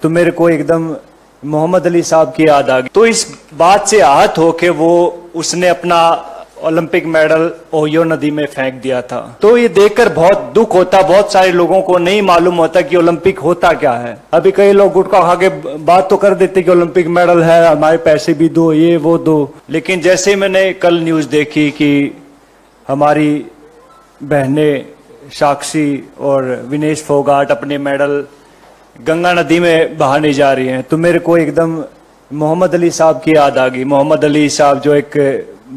तो मेरे को एकदम मोहम्मद अली साहब की याद आ गई। तो इस बात से आहत हो के उसने अपना ओलंपिक मेडल ओहियो नदी में फेंक दिया था। तो ये देखकर बहुत दुख होता, बहुत सारे लोगों को नहीं मालूम होता कि ओलंपिक होता क्या है। अभी कई लोग गुटखा खा के बात तो कर देते कि ओलंपिक मेडल है, हमारे पैसे भी दो, ये वो दो। लेकिन जैसे मैंने कल न्यूज देखी कि हमारी बहनें साक्षी और विनेश फोगाट अपने मेडल गंगा नदी में बहाने जा रही हैं, तो मेरे को एकदम मोहम्मद अली साहब की याद आ गई। मोहम्मद अली साहब जो एक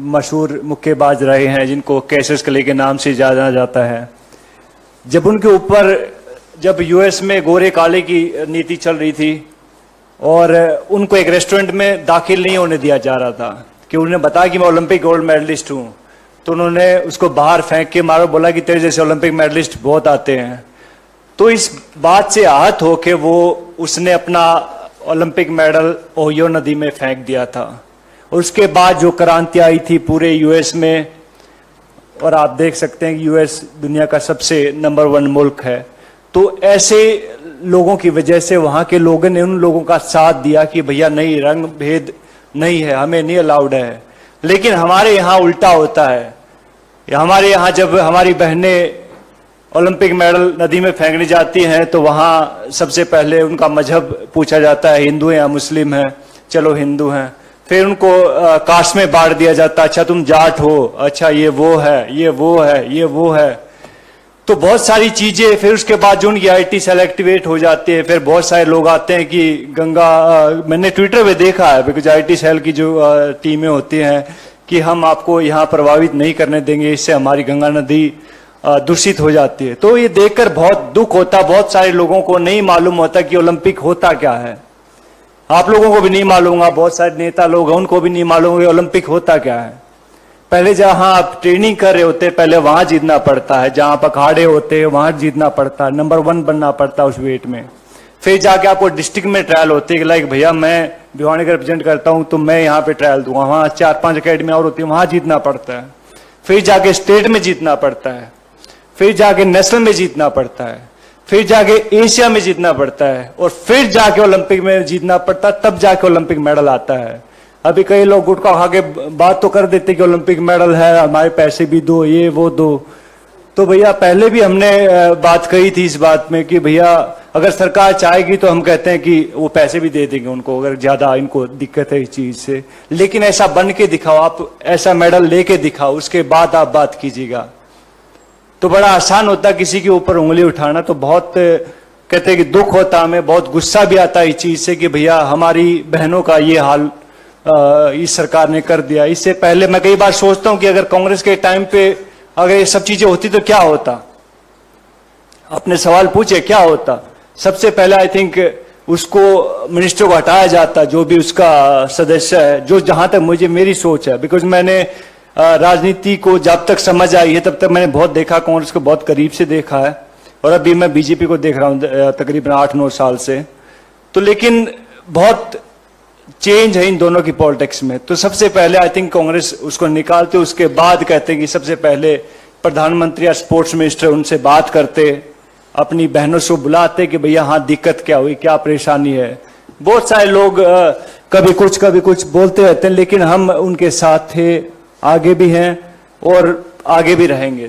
मशहूर मुक्केबाज रहे हैं, जिनको कैसिस क्ले के नाम से जाना जाता है। जब उनके ऊपर जब यूएस में गोरे काले की नीति चल रही थी और उनको एक रेस्टोरेंट में दाखिल नहीं होने दिया जा रहा था कि उन्हें बताया कि मैं ओलंपिक गोल्ड मेडलिस्ट हूं, तो उन्होंने उसको बाहर फेंक के मारो, बोला कि तेरे जैसे ओलंपिक मेडलिस्ट बहुत आते हैं। तो इस बात से आहत होके उसने अपना ओलंपिक मेडल ओहियो नदी में फेंक दिया था। उसके बाद जो क्रांति आई थी पूरे यूएस में, और आप देख सकते हैं कि यूएस दुनिया का सबसे नंबर 1 मुल्क है। तो ऐसे लोगों की वजह से वहां के लोगों ने उन लोगों का साथ दिया कि भैया नहीं, रंग भेद नहीं है, हमें नहीं अलाउड है। लेकिन हमारे यहाँ उल्टा होता है। हमारे यहाँ जब हमारी बहनें ओलंपिक मेडल नदी में फेंकने जाती हैं तो वहां सबसे पहले उनका मजहब पूछा जाता है, हिंदू हैं या मुस्लिम हैं। चलो हिंदू हैं। फिर उनको कास्ट में बांट दिया जाता है, अच्छा तुम जाट हो, अच्छा ये वो है, ये वो है, ये वो है। तो बहुत सारी चीजें। फिर उसके बाद जो उनकी आईटी सेल एक्टिवेट हो जाती है, फिर बहुत सारे लोग आते हैं कि मैंने ट्विटर पे देखा है, बिकॉज आईटी सेल की जो टीमें होती हैं कि हम आपको यहाँ प्रभावित नहीं करने देंगे, इससे हमारी गंगा नदी दूषित हो जाती है। तो ये देखकर बहुत दुख होता, बहुत सारे लोगों को नहीं मालूम होता कि ओलंपिक होता क्या है। आप लोगों को भी नहीं मालूम होगा, बहुत सारे नेता लोग हैं उनको भी नहीं मालूम होगा ओलंपिक होता क्या है। पहले जहां आप ट्रेनिंग कर रहे होते पहले वहां जीतना पड़ता है, जहां आप अखाड़े होते हैं वहां जीतना पड़ता है, नंबर 1 बनना पड़ता है उस वेट में। फिर जाके आपको डिस्ट्रिक्ट में ट्रायल होते हैं कि लाइक भैया मैं भिवानी का रिप्रेजेंट करता हूं तो मैं यहाँ पे ट्रायल दूंगा, वहां 4-5 अकेडमी और होती है, वहां जीतना पड़ता है। फिर जाके स्टेट में जीतना पड़ता है, फिर जाके नेशनल में जीतना पड़ता है, फिर जाके एशिया में जीतना पड़ता है, और फिर जाके ओलंपिक में जीतना पड़ता है, तब जाके ओलंपिक मेडल आता है। अभी कई लोग गुटखा खा के बात तो कर देते कि ओलंपिक मेडल है, हमारे पैसे भी दो, ये वो दो। तो भैया पहले भी हमने बात कही थी इस बात में कि भैया अगर सरकार चाहेगी तो हम कहते हैं कि वो पैसे भी दे देंगे उनको, अगर ज्यादा इनको दिक्कत है इस चीज से। लेकिन ऐसा बन के दिखाओ, आप ऐसा मेडल लेके दिखाओ, उसके बाद आप बात कीजिएगा। तो बड़ा आसान होता किसी के ऊपर उंगली उठाना। तो बहुत कहते हैं कि दुख होता, हमें बहुत गुस्सा भी आता इस चीज से कि भैया हमारी बहनों का ये हाल इस सरकार ने कर दिया। इससे पहले मैं कई बार सोचता हूं कि अगर कांग्रेस के टाइम पे अगर ये सब चीजें होती तो क्या होता। अपने सवाल पूछे क्या होता। सबसे पहले आई थिंक उसको मिनिस्टर को हटाया जाता, जो भी उसका सदस्य है, जो जहां तक मुझे मेरी सोच है। बिकॉज मैंने राजनीति को जब तक समझ आई है तब तक मैंने बहुत देखा, कांग्रेस को बहुत करीब से देखा है, और अभी मैं बीजेपी को देख रहा हूं तकरीबन 8-9 साल से। तो लेकिन बहुत चेंज है इन दोनों की पॉलिटिक्स में। तो सबसे पहले आई थिंक कांग्रेस उसको निकालते, उसके बाद कहते कि सबसे पहले प्रधानमंत्री या स्पोर्ट्स मिनिस्टर उनसे बात करते, अपनी बहनों से बुलाते कि भैया हाँ दिक्कत क्या हुई, क्या परेशानी है। बहुत सारे लोग कभी कुछ बोलते रहते हैं, लेकिन हम उनके साथ थे, आगे भी हैं और आगे भी रहेंगे।